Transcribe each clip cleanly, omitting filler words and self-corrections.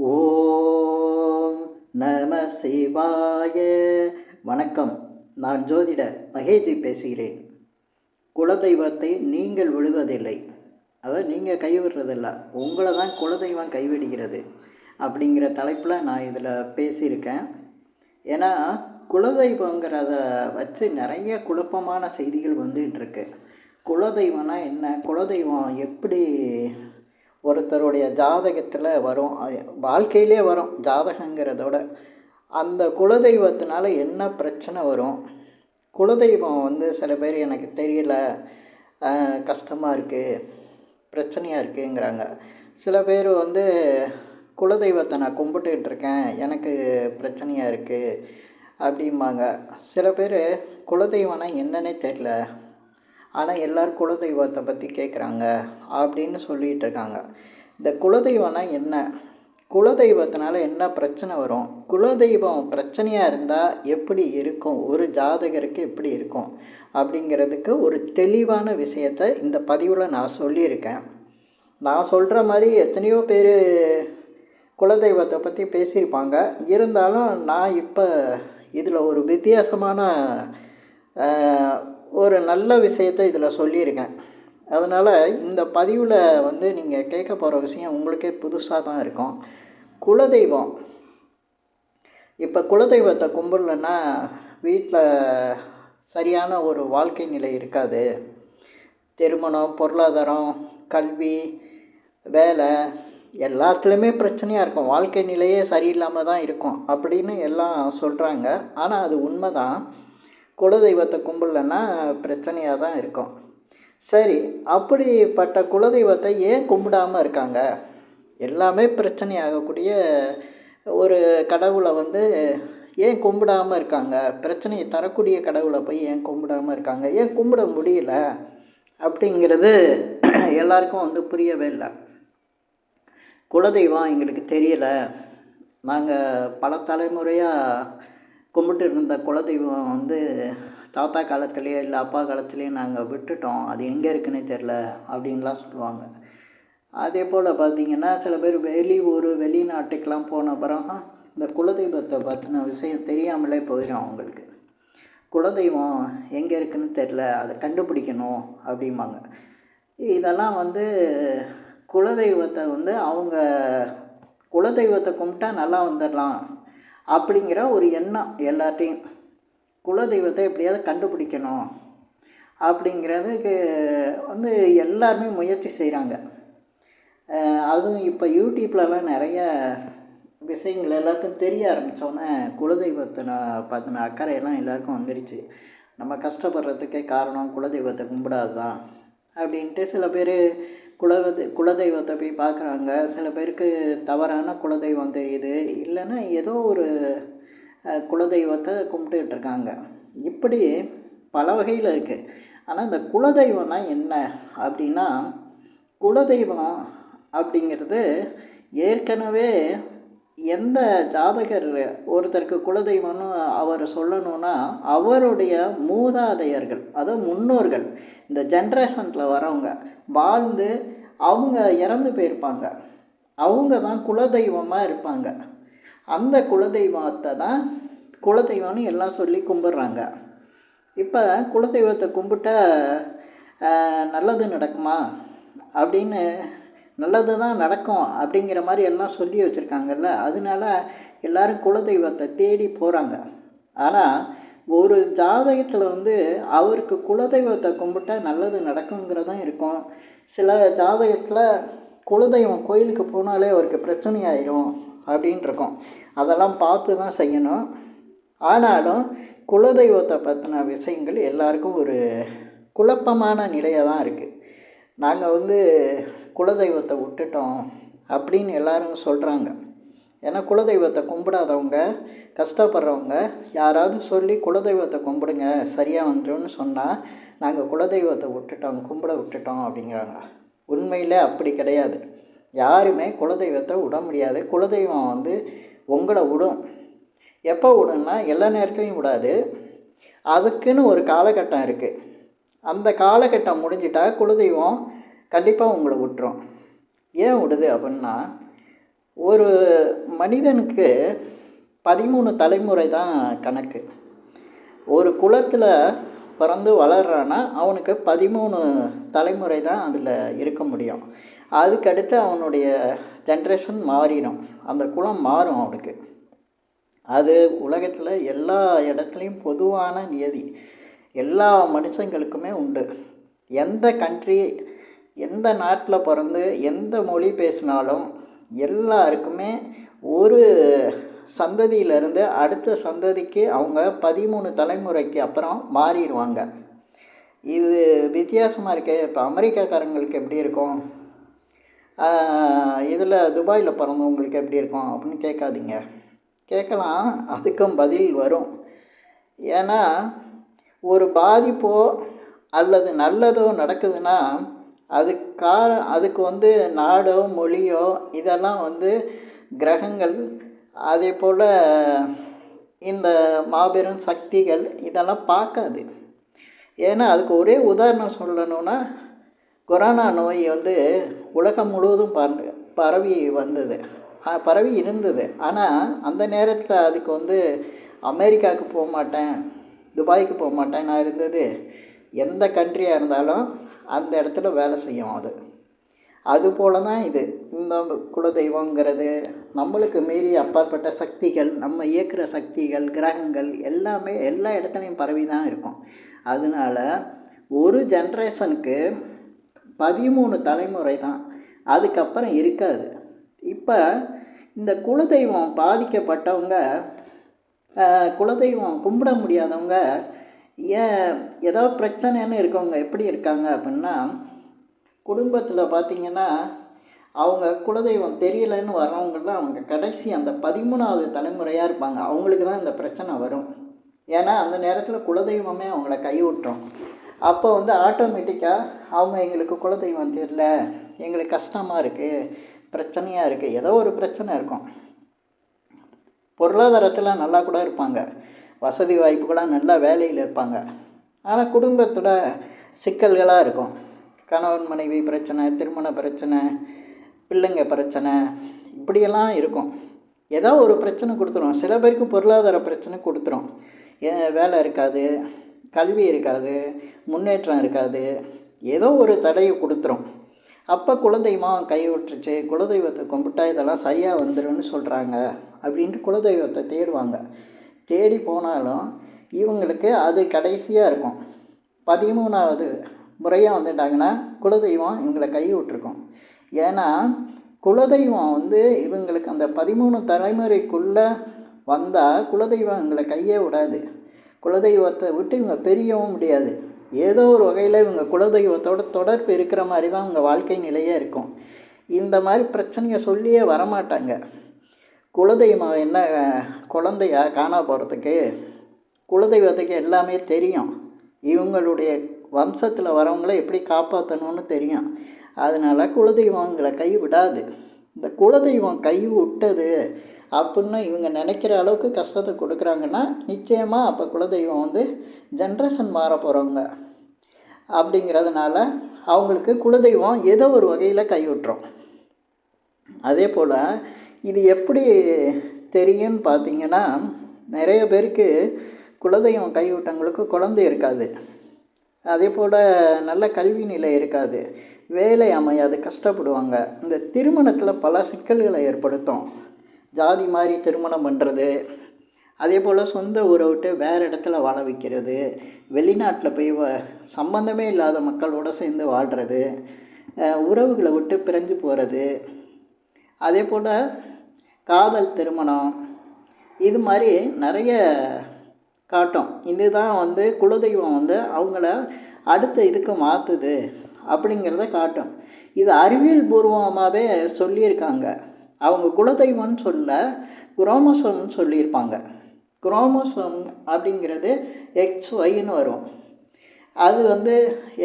ஓம் நம சிவாய. வணக்கம். நான் ஜோதிடர் மகேஜி பேசுகிறேன். குலதெய்வத்தை நீங்கள் விடுவதில்லை, அதாவது நீங்கள் கைவிடுறதில்ல, உங்களை தான் குலதெய்வம் கைவிடுகிறது அப்படிங்கிற தலைப்பில் நான் இதில் பேசியிருக்கேன். ஏன்னா குலதெய்வங்கிறத வச்சு நிறைய குழப்பமான செய்திகள் வந்துகிட்ருக்கு. குலதெய்வம்னா என்ன, குலதெய்வம் எப்படி ஒருத்தருடைய ஜாதகத்தில் வரும், வாழ்க்கையிலே வரும் ஜாதகங்கிறதோட அந்த குலதெய்வத்தினால என்ன பிரச்சனை வரும். குலதெய்வம் சில பேர் எனக்கு தெரியல, கஷ்டமாக இருக்குது, பிரச்சனையாக இருக்குங்கிறாங்க. சில பேர் குலதெய்வத்தை நான் கும்பிட்டுக்கிட்டு இருக்கேன், எனக்கு பிரச்சனையாக இருக்குது அப்படிம்பாங்க. சில பேர் குலதெய்வம்னா என்னன்னே தெரில, ஆனால் எல்லோரும் குலதெய்வத்தை பற்றி கேட்குறாங்க அப்படின்னு சொல்லிகிட்டு இருக்காங்க. இந்த குலதெய்வம்னா என்ன, குலதெய்வத்தினால என்ன பிரச்சனை வரும், குலதெய்வம் பிரச்சனையாக இருந்தால் எப்படி இருக்கும், ஒரு ஜாதகருக்கு எப்படி இருக்கும் அப்படிங்கிறதுக்கு ஒரு தெளிவான விஷயத்தை இந்த பதிவில் நான் சொல்லியிருக்கேன். நான் சொல்கிற மாதிரி எத்தனையோ பேர் குலதெய்வத்தை பற்றி பேசியிருப்பாங்க. இருந்தாலும் நான் இப்போ இதில் ஒரு வித்தியாசமான ஒரு நல்ல விஷயத்தை இதில் சொல்லியிருக்கேன். அதனால் இந்த பதிவில் நீங்கள் கேட்க போகிற விஷயம் உங்களுக்கே புதுசாக தான் இருக்கும். குலதெய்வம், இப்போ குலதெய்வத்தை கும்பிடலன்னா வீட்டில் சரியான ஒரு வாழ்க்கை நிலை இருக்காது. திருமணம், பொருளாதாரம், கல்வி, வேலை எல்லாத்துலேயுமே பிரச்சனையாக இருக்கும், வாழ்க்கை நிலையே சரியில்லாமல் தான் இருக்கும் அப்படின்னு எல்லாம் சொல்கிறாங்க. ஆனால் அது உண்மை தான். குலதெய்வத்தை கும்பிடலன்னா பிரச்சனையாக தான் இருக்கும். சரி, அப்படிப்பட்ட குலதெய்வத்தை ஏன் கும்பிடாமல் இருக்காங்க? எல்லாமே பிரச்சனையாகக்கூடிய ஒரு கடவுளை ஏன் கும்பிடாமல் இருக்காங்க? பிரச்சனையை தரக்கூடிய கடவுளை போய் ஏன் கும்பிடாமல் இருக்காங்க, ஏன் கும்பிட முடியல அப்படிங்கிறது எல்லாருக்கும் புரியவே இல்லை. குலதெய்வம் எங்களுக்கு தெரியலை, நாங்கள் பல தலைமுறையாக கும்பிட்டு இருந்த குலதெய்வம் தாத்தா காலத்துலேயே இல்லை அப்பா காலத்துலேயே நாங்கள் விட்டுட்டோம், அது எங்கே இருக்குன்னே தெரில அப்படின்லாம் சொல்லுவாங்க. அதே போல் பார்த்திங்கன்னா சில பேர் வெளியூர் வெளிநாட்டுக்கெலாம் போன பிறகு இந்த குலதெய்வத்தை பற்றின விஷயம் தெரியாமலே போயிடும் அவங்களுக்கு. குலதெய்வம் எங்கே இருக்குன்னு தெரில, அதை கண்டுபிடிக்கணும் அப்படிம்பாங்க. இதெல்லாம் குலதெய்வத்தை அவங்க குலதெய்வத்தை கும்பிட்டா நல்லா வந்துடலாம் அப்படிங்கிற ஒரு எண்ணம் எல்லாத்தையும். குலதெய்வத்தை எப்படியாவது கண்டுபிடிக்கணும் அப்படிங்கிறதுக்கு எல்லாருமே முயற்சி செய்கிறாங்க. அதுவும் இப்போ யூடியூப்லலாம் நிறைய விஷயங்கள் எல்லாருக்கும் தெரிய ஆரம்பித்தோன்னே குலதெய்வத்தை பார்த்தின அக்கறையெல்லாம் எல்லாருக்கும் வந்துடுச்சு. நம்ம கஷ்டப்படுறதுக்கே காரணம் குலதெய்வத்தை கும்பிடாது தான் அப்படின்ட்டு சில பேர் குலதெய்வத்தை போய் பார்க்குறாங்க. சில பேருக்கு தவறான குலதெய்வம் தெரியுது, இல்லைன்னா ஏதோ ஒரு குலதெய்வத்தை கும்பிட்டுக்கிட்டு இருக்காங்க. இப்படி பல வகையில் இருக்குது. ஆனால் இந்த குலதெய்வம்னா என்ன அப்படின்னா, குலதெய்வம் அப்படிங்கிறது ஏற்கனவே எந்த ஜாதகர் ஒருத்தருக்கு குலதெய்வம்னு அவர் சொல்லணுன்னா அவருடைய மூதாதையர்கள், அதாவது முன்னோர்கள், இந்த ஜென்ரேஷனில் வரவங்க வாழ்ந்து அவங்க இறந்து போயிருப்பாங்க, அவங்க தான் குலதெய்வமாக இருப்பாங்க. அந்த குலதெய்வத்தை தான் குலதெய்வம்னு எல்லாம் சொல்லி கும்பிட்றாங்க. இப்போ குலதெய்வத்தை கும்பிட்டா நல்லது நடக்குமா அப்படின்னு, நல்லது தான் நடக்கும் அப்படிங்கிற மாதிரி எல்லாம் சொல்லி வச்சுருக்காங்கல்ல, அதனால எல்லோரும் குலதெய்வத்தை தேடி போகிறாங்க. ஆனால் ஒரு ஜாதகத்தில் அவருக்கு குலதெய்வத்தை கும்பிட்டா நல்லது நடக்குங்கிறதும் இருக்கும். சில ஜாதகத்தில் குலதெய்வம் கோயிலுக்கு போனாலே அவருக்கு பிரச்சனையாயிரும் அப்படின்னு இருக்கும். அதெல்லாம் பார்த்து தான் செய்யணும். ஆனாலும் குலதெய்வத்தை பற்றின விஷயங்கள் எல்லாருக்கும் ஒரு குழப்பமான நிலையாக தான் இருக்குது. நாங்கள் குலதெய்வத்தை விட்டுட்டோம் அப்படின்னு எல்லாரும் சொல்கிறாங்க. ஏன்னா குலதெய்வத்தை கும்பிடாதவங்க, கஷ்டப்படுறவங்க யாராவது சொல்லி குலதெய்வத்தை கும்பிடுங்க சரியாக வந்துடும்னு சொன்னால் நாங்கள் குலதெய்வத்தை விட்டுட்டோம், கும்பிட விட்டுட்டோம் அப்படிங்கிறாங்க. உண்மையில் அப்படி கிடையாது. யாருமே குலதெய்வத்தை விட முடியாது. குலதெய்வம் உங்களை விடும். எப்போ விடுன்னா எல்லா நேரத்துலையும் விடாது, அதுக்குன்னு ஒரு காலகட்டம் இருக்குது. அந்த காலகட்டம் முடிஞ்சிட்டா குலதெய்வம் கண்டிப்பாக உங்களை விட்டுரும். ஏன் விடுது அப்படின்னா, ஒரு மனிதனுக்கு 13 தலைமுறை தான் கணக்கு. ஒரு குலத்தில் பிறந்து வளர்றான்னா அவனுக்கு 13 தலைமுறை தான் அதில் இருக்க முடியும். அதுக்கடுத்து அவனுடைய ஜென்ரேஷன் மாறிடும், அந்த குலம் மாறும் அவனுக்கு. அது உலகத்தில் எல்லா இடத்துலையும் பொதுவான நியதி, எல்லா மனுஷங்களுக்குமே உண்டு. எந்த கண்ட்ரி, எந்த நாட்டில் பிறந்து எந்த மொழி பேசினாலும் எல்லாருக்குமே ஒரு சந்ததியிலேருந்து அடுத்த சந்ததிக்கு அவங்க 13 தலைமுறைக்கு அப்புறம் மாறிடுவாங்க. இது வித்தியாசமாக இருக்கே. இப்போ அமெரிக்காக்காரங்களுக்கு எப்படி இருக்கும், இதில் துபாயில் பிறந்தவங்களுக்கு எப்படி இருக்கும் அப்படின்னு கேட்காதீங்க. கேட்கலாம், அதுக்கும் பதில் வரும். ஏன்னா ஒரு பாதிப்போ அல்லது நல்லதோ நடக்குதுன்னா அதுக்கு வந்து நாடோ மொழியோ இதெல்லாம் வந்து கிரகங்கள், அதே போல் இந்த மாபெரும் சக்திகள் இதெல்லாம் பார்க்காது. ஏன்னா அதுக்கு ஒரே உதாரணம் சொல்லணுன்னா, கொரோனா நோய் வந்து உலகம் முழுவதும் பரவி இருந்தது. ஆனால் அந்த நேரத்தில் அதுக்கு வந்து அமெரிக்காவுக்கு போக மாட்டேன், துபாய்க்கு போக மாட்டேன் நான் இருந்தது. எந்த கண்ட்ரியாக இருந்தாலும் அந்த இடத்துல வேலை செய்யும். அதுபோல தான் இது. இந்த குலதெய்வங்கிறது நம்மளுக்கு மீறி அப்பாற்பட்ட சக்திகள், நம்ம இயக்குகிற சக்திகள், கிரகங்கள் எல்லாமே எல்லா இடத்துலையும் பரவி தான் இருக்கும். அதனால் ஒரு ஜென்ரேஷனுக்கு 13 தலைமுறை தான், அதுக்கப்புறம் இருக்காது. இப்போ இந்த குலதெய்வம் பாதிக்கப்பட்டவங்க, குலதெய்வம் கும்பிட முடியாதவங்க, ஏதோ பிரச்சனைன்னு இருக்கவங்க எப்படி இருக்காங்க அப்படின்னா, குடும்பத்தில் பார்த்திங்கன்னா அவங்க குலதெய்வம் தெரியலைன்னு வர்றவங்களாம் அவங்க கடைசி அந்த 13வது தலைமுறையாக இருப்பாங்க. அவங்களுக்கு தான் இந்த பிரச்சனை வரும். ஏன்னா அந்த நேரத்தில் குலதெய்வமே அவங்கள கைவிட்டுரும். அப்போ வந்து ஆட்டோமேட்டிக்காக அவங்க எங்களுக்கு குலதெய்வம் தெரியல, எங்களுக்கு கஷ்டமாக இருக்குது, பிரச்சனையாக இருக்குது, ஏதோ ஒரு பிரச்சனை இருக்கும். பொருளாதாரத்தில் நல்லா கூட இருப்பாங்க, வசதி வாய்ப்புகளாக நல்லா வேலையில் இருப்பாங்க. ஆனால் குடும்பத்தில் சிக்கல்களாக இருக்கும். கணவன் மனைவி பிரச்சனை, திருமண பிரச்சனை, பிள்ளைங்க பிரச்சனை, இப்படியெல்லாம் இருக்கும். ஏதோ ஒரு பிரச்சனை கொடுத்துரும். சில பேருக்கு பொருளாதார பிரச்சனை கொடுத்துரும். வேலை இருக்காது, கல்வி இருக்காது, முன்னேற்றம் இருக்காது, ஏதோ ஒரு தடையை கொடுத்துரும். அப்போ குலதெய்வம் கைவிட்டுருச்சு, குலதெய்வத்தை கும்பிட்டா இதெல்லாம் சரியாக வந்துடும்னு சொல்கிறாங்க அப்படின்ட்டு குலதெய்வத்தை தேடுவாங்க. தேடி போனாலும் இவங்களுக்கு அது கடைசியாக இருக்கும். 13வது முறையாக வந்துட்டாங்கன்னா குலதெய்வம் இவங்களை கை விட்டுருக்கும். ஏன்னா குலதெய்வம் வந்து இவங்களுக்கு அந்த 13 தலைமுறைக்குள்ளே வந்தால் குலதெய்வம் இவங்களை கையே விடாது. குலதெய்வத்தை விட்டு இவங்க பிரியவும் முடியாது. ஏதோ ஒரு வகையில் இவங்க குலதெய்வத்தோட தொடர்பு இருக்கிற மாதிரி தான் இவங்க வாழ்க்கை நிலையே இருக்கும். இந்த மாதிரி பிரச்சனையை சொல்லியே வரமாட்டாங்க. குலதெய்வம் என்ன குழந்தையா காணா போகிறதுக்கு, குலதெய்வத்துக்கு எல்லாமே தெரியும். இவங்களுடைய வம்சத்தில் வரவங்கள எப்படி காப்பாற்றணும்னு தெரியும். அதனால் குலதெய்வங்களை கை விடாது. இந்த குலதெய்வம் கை விட்டது அப்படின்னு இவங்க நினைக்கிற அளவுக்கு கஷ்டத்தை கொடுக்குறாங்கன்னா நிச்சயமாக அப்போ குலதெய்வம் வந்து ஜென்ரேஷன் மாற போகிறவங்க அப்படிங்கிறதுனால அவங்களுக்கு குலதெய்வம் ஏதோ ஒரு வகையில் கைவிட்டுரும். அதே போல் இது எப்படி தெரியும்னு பார்த்திங்கன்னா, நிறைய பேருக்கு குலதெய்வம் கைவிட்டவங்களுக்கு குழந்தை இருக்காது, அதே போல் நல்ல கல்வி நிலை இருக்காது, வேலை அமையாது, கஷ்டப்படுவாங்க. இந்த திருமணத்தில் பல சிக்கல்களை ஏற்படுத்தும். ஜாதி மாதிரி திருமணம் பண்ணுறது, அதே போல் சொந்த ஊரை விட்டு வேறு இடத்துல வாழ வைக்கிறது, வெளிநாட்டில் போய் சம்பந்தமே இல்லாத மக்களோடு சேர்ந்து வாழ்கிறது, உறவுகளை விட்டு பிரிஞ்சு போகிறது, அதே போல் காதல் திருமணம், இது மாதிரி நிறைய காட்டும். இதுதான் வந்து குலதெய்வம் வந்து அவங்கள அடுத்த இதுக்கு மாற்றுது அப்படிங்கிறத காட்டும். இது அறிவியல் பூர்வமாகவே சொல்லியிருக்காங்க. அவங்க குலதெய்வம்னு சொல்ல குரோமோசோம்னு சொல்லியிருப்பாங்க. குரோமோசோம் அப்படிங்கிறது XYன்னு வரும். அது வந்து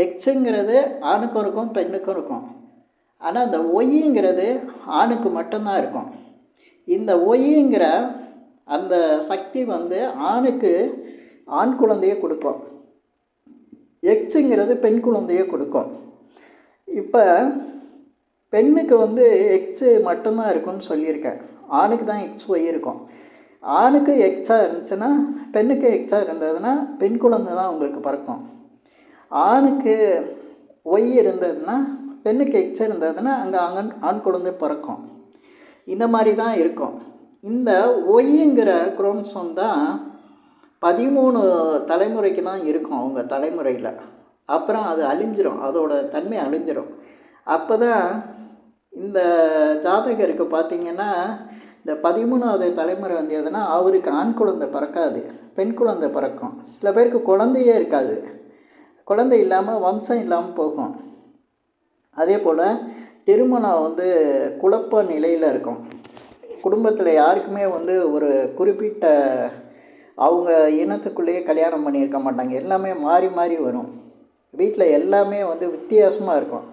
எக்ஸுங்கிறது ஆணுக்கும் இருக்கும், பெண்ணுக்கும் இருக்கும். ஆனால் அந்த ஒய்ங்கிறது ஆணுக்கு மட்டும்தான் இருக்கும். இந்த ஒய்ங்கிற அந்த சக்தி வந்து ஆணுக்கு ஆண் குழந்தையை கொடுக்கும், எக்ஸுங்கிறது பெண் குழந்தையை கொடுக்கும். இப்போ பெண்ணுக்கு வந்து எக்ஸு மட்டும்தான் இருக்கும்னு சொல்லியிருக்கேன். ஆணுக்கு தான் எக்ஸ் ஒய் இருக்கும். ஆணுக்கு எக்ஸாக இருந்துச்சுன்னா, பெண்ணுக்கு எக்ஸாக இருந்ததுன்னா பெண் குழந்தை தான் உங்களுக்கு பிறக்கும். ஆணுக்கு ஒய் இருந்ததுன்னா, பெண்ணுக்கு எக்ஸ் இருந்ததுன்னா அங்கே ஆண் குழந்தை பிறக்கும். இந்த மாதிரி தான் இருக்கும். இந்த ஒய்ங்கிற குரோமோசோம் தான் 13 தலைமுறைக்கு தான் இருக்கும் அவங்க தலைமுறையில். அப்புறம் அது அழிஞ்சிரும், அதோட தன்மை அழிஞ்சிரும். அப்போ தான் இந்த ஜாதகருக்கு பார்த்திங்கன்னா, இந்த 13வது தலைமுறை வந்ததுன்னா அவருக்கு ஆண் குழந்தை பிறக்காது, பெண் குழந்தை பிறக்கும். சில பேருக்கு குழந்தையே இருக்காது, குழந்தை இல்லாமல் வம்சம் இல்லாமல் போகும். அதே போல் திருமணம் வந்து குழப்ப நிலையில் இருக்கும். குடும்பத்தில் யாருக்குமே வந்து ஒரு குறிப்பிட்ட அவங்க இனத்துக்குள்ளேயே கல்யாணம் பண்ணியிருக்க மாட்டாங்க. எல்லாமே மாறி மாறி வரும். வீட்டில் எல்லாமே வந்து வித்தியாசமாக இருக்கும்.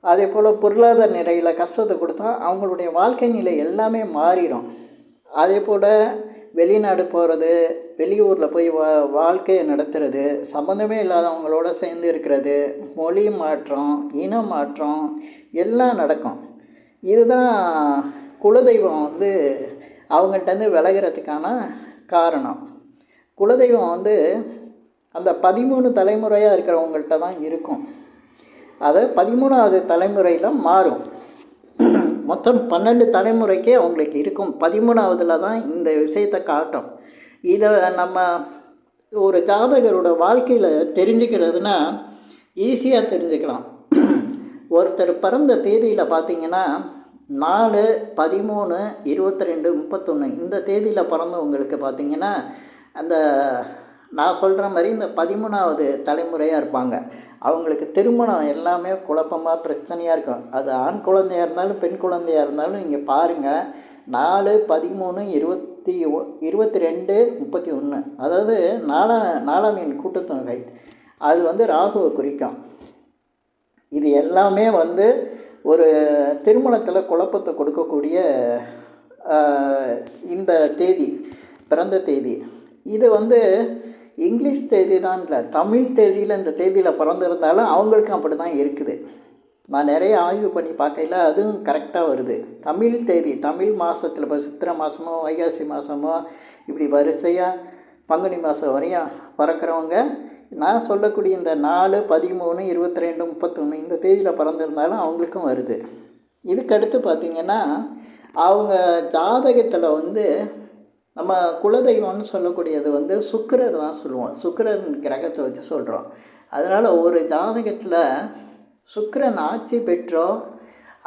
அதே போல் பொருளாதார நிலையில் கஷ்டத்தை கொடுத்தா அவங்களுடைய வாழ்க்கை நிலை எல்லாமே மாறிடும். அதே போல் வெளிநாடு போகிறது, வெளியூரில் போய் வாழ்க்கையை நடத்துறது, சம்மந்தமே இல்லாதவங்களோட சேர்ந்து இருக்கிறது, மொழி மாற்றம், இன மாற்றம் எல்லாம் நடக்கும். இதுதான் குலதெய்வம் வந்து அவங்கள்ட்டேருந்து விலகிறதுக்கான காரணம். குலதெய்வம் வந்து அந்த 13 தலைமுறையாக இருக்கிறவங்கள்ட்ட தான் இருக்கும். அதை 13வது தலைமுறையில் மாறும். மொத்தம் 12 தலைமுறைக்கே அவங்களுக்கு இருக்கும். 13வதில் தான் இந்த விஷயத்தை காட்டும். இதை நம்ம ஒரு ஜாதகரோட வாழ்க்கையில் தெரிஞ்சுக்கிறதுனா ஈஸியாக தெரிஞ்சுக்கலாம். ஒருத்தர் பிறந்த தேதியில் பார்த்திங்கன்னா 4, 13, 22, 31 இந்த தேதியில் பிறந்தவங்களுக்கு பார்த்திங்கன்னா அந்த நான் சொல்கிற மாதிரி இந்த 13வது தலைமுறையாக இருப்பாங்க. அவங்களுக்கு திருமணம் எல்லாமே குழப்பமாக பிரச்சனையாக இருக்கும். அது ஆண் குழந்தையாக இருந்தாலும் பெண் குழந்தையாக இருந்தாலும் நீங்கள் பாருங்கள், 4, 13, 22, 31 அதாவது 4ஆம் எண் கூட்டுத்தொகை அது வந்து ராகுவை குறிக்கும். இது எல்லாமே வந்து ஒரு திருமணத்தில் குழப்பத்தை கொடுக்கக்கூடிய இந்த தேதி, பிறந்த தேதி. இது வந்து இங்கிலீஷ் தேதி தான் இல்லை, தமிழ் தேதியில் இந்த தேதியில் பிறந்திருந்தாலும் அவங்களுக்கும் அப்படி தான் இருக்குது. நான் நிறைய ஆய்வு பண்ணி பார்க்கையில் அதுவும் கரெக்டாக வருது. தமிழ் தேதி, தமிழ் மாதத்தில் இப்போ சித்திரை மாதமோ வைகாசி மாதமோ இப்படி வரிசையாக பங்குனி மாதம் வரையும் பிறக்கிறவங்க நான் சொல்லக்கூடிய இந்த 4, 13, 22, 31 இந்த தேதியில் பிறந்திருந்தாலும் அவங்களுக்கும் வருது. இதுக்கடுத்து பார்த்திங்கன்னா அவங்க ஜாதகத்தில் வந்து நம்ம குலதெய்வம்னு சொல்லக்கூடியது வந்து சுக்கிரர் தான் சொல்லுவோம். சுக்கிரன் கிரகத்தை வச்சு சொல்கிறோம். அதனால் ஒரு ஜாதகத்தில் சுக்கிரன் ஆட்சி பெற்றோ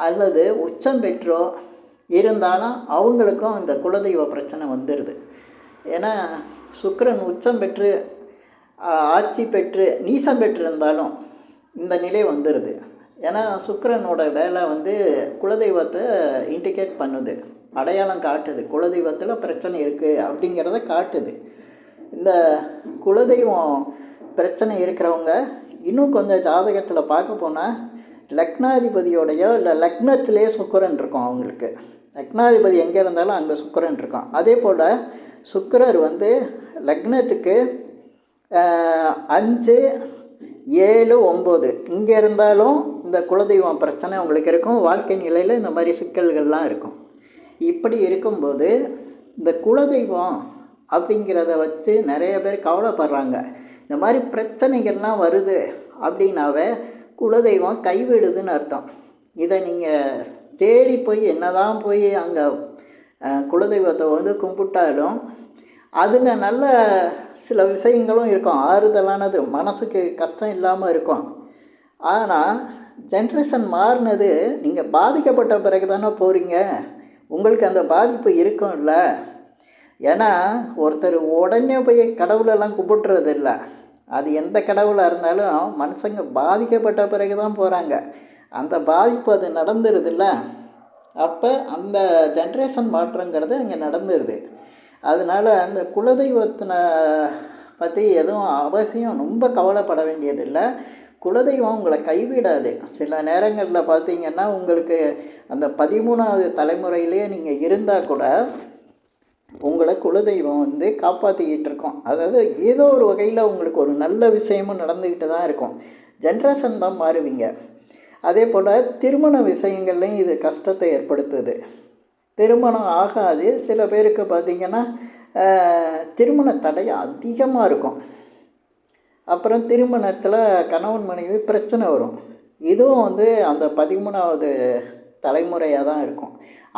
அல்லது உச்சம் பெற்றோ இருந்தாலும் அவங்களுக்கும் இந்த குலதெய்வ பிரச்சனை வந்துடுது. ஏன்னா சுக்கிரன் உச்சம் பெற்று ஆட்சி பெற்று நீசம் பெற்றிருந்தாலும் இந்த நிலை வந்துடுது. ஏன்னா சுக்கிரனோட வேலை வந்து குலதெய்வத்தை இண்டிகேட் பண்ணுது, அடையாளம் காட்டுது, குலதெய்வத்தில் பிரச்சனை இருக்குது அப்படிங்கிறத காட்டுது. இந்த குலதெய்வம் பிரச்சனை இருக்கிறவங்க இன்னும் கொஞ்சம் ஜாதகத்தில் பார்க்க போனால் லக்னாதிபதியோடையோ இல்லை லக்னத்திலே சுக்கிரன் இருக்கும். அவங்களுக்கு லக்னாதிபதி எங்கே இருந்தாலும் அங்கே சுக்கிரன் இருக்கும். அதே போல் சுக்கிரர் வந்து லக்னத்துக்கு 5, 7, 9 இங்கே இருந்தாலும் இந்த குலதெய்வம் பிரச்சனை அவங்களுக்கு இருக்கும். வாழ்க்கை நிலையில் இந்த மாதிரி சிக்கல்கள்லாம் இருக்கும். இப்படி இருக்கும்போது இந்த குலதெய்வம் அப்படிங்கிறத வச்சு நிறைய பேர் கவலைப்படுறாங்க. இந்த மாதிரி பிரச்சனைகள்லாம் வருது அப்படின்னாவே குலதெய்வம் கைவிடுதுன்னு அர்த்தம். இதை நீங்கள் தேடி போய் என்னதான் போய் அங்கே குலதெய்வத்தை வந்து கும்பிட்டாலும் அதில் நல்ல சில விஷயங்களும் இருக்கும், ஆறுதலானது, மனசுக்கு கஷ்டம் இல்லாமல் இருக்கும். ஆனால் ஜென்ரேஷன் மாறினது நீங்கள் பாதிக்கப்பட்ட பிறகு தானே போகிறீங்க. உங்களுக்கு அந்த பாதிப்பு இருக்கும் இல்லை. ஏன்னா ஒருத்தர் உடனே போய் கடவுளெல்லாம் கும்பிட்றது இல்லை. அது எந்த கடவுளாக இருந்தாலும் மனுஷங்க பாதிக்கப்பட்ட பிறகு தான் போகிறாங்க. அந்த பாதிப்பு அது நடந்துருதில்ல. அப்போ அந்த ஜென்ரேஷன் மாற்றங்கிறது அங்கே நடந்துருது. அதனால் அந்த குலதெய்வத்தினை பற்றி எதுவும் அவசியம் ரொம்ப கவலைப்பட வேண்டியதில்லை. குலதெய்வம் உங்களை கைவிடாது. சில நேரங்களில் பார்த்திங்கன்னா உங்களுக்கு அந்த 13வது தலைமுறையிலே நீங்கள் இருந்தால் கூட உங்களை குலதெய்வம் வந்து காப்பாற்றிக்கிட்டு இருக்கோம். அதாவது ஏதோ ஒரு வகையில் உங்களுக்கு ஒரு நல்ல விஷயமும் நடந்துக்கிட்டு தான் இருக்கும். ஜென்ரேஷன் தான் மாறுவீங்க. அதே போல் திருமண விஷயங்கள்லையும் இது கஷ்டத்தை ஏற்படுத்துது. திருமணம் ஆகாது. சில பேருக்கு பார்த்திங்கன்னா திருமண தடை அதிகமாக இருக்கும். அப்புறம் திருமணத்தில் கணவன் மனைவி பிரச்சனை வரும். இதுவும் வந்து அந்த 13வது தலைமுறையாக தான் இருக்கும்.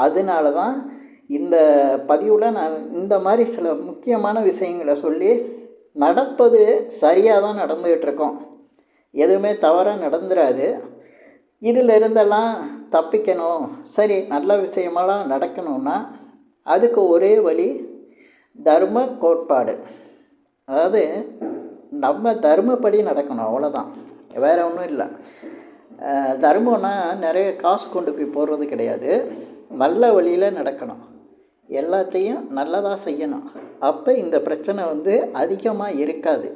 அதனால தான் இந்த பதிவில் நான் இந்த மாதிரி சில முக்கியமான விஷயங்களை சொல்லி நடப்பது சரியாக தான் நடந்துகிட்ருக்கோம். எதுவுமே தவறாக நடந்துடாது. இதில் இருந்தெல்லாம் தப்பிக்கணும், சரி நல்ல விஷயமெல்லாம் நடக்கணும்னா அதுக்கு ஒரே வழி தர்ம கோட்பாடு. அதாவது நம்ம தர்மப்படி நடக்கணும், அவ்வளோதான், வேறு ஒன்றும் இல்லை. தர்மம்னா நிறைய காசு கொண்டு போய் போடுறது கிடையாது. நல்ல வழியில் நடக்கணும், எல்லாத்தையும் நல்லதாக செய்யணும். அப்போ இந்த பிரச்சனை வந்து அதிகமாக இருக்காது.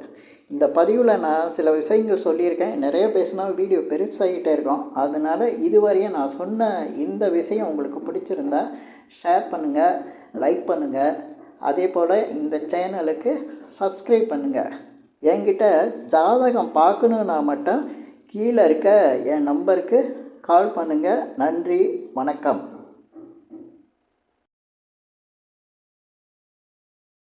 இந்த பதிவில் நான் சில விஷயங்கள் சொல்லியிருக்கேன். நிறைய பேசினா வீடியோ பெருசாகிட்டே இருக்கும். அதனால் இதுவரையும் நான் சொன்ன இந்த விஷயம் உங்களுக்கு பிடிச்சிருந்தா ஷேர் பண்ணுங்கள், லைக் பண்ணுங்கள். அதே போல் இந்த சேனலுக்கு சப்ஸ்கிரைப் பண்ணுங்கள். என்கிட்ட ஜாதகம் பார்க்கணுன்னா மட்டும் கீழே இருக்க என் நம்பருக்கு கால் பண்ணுங்கள். நன்றி, வணக்கம்.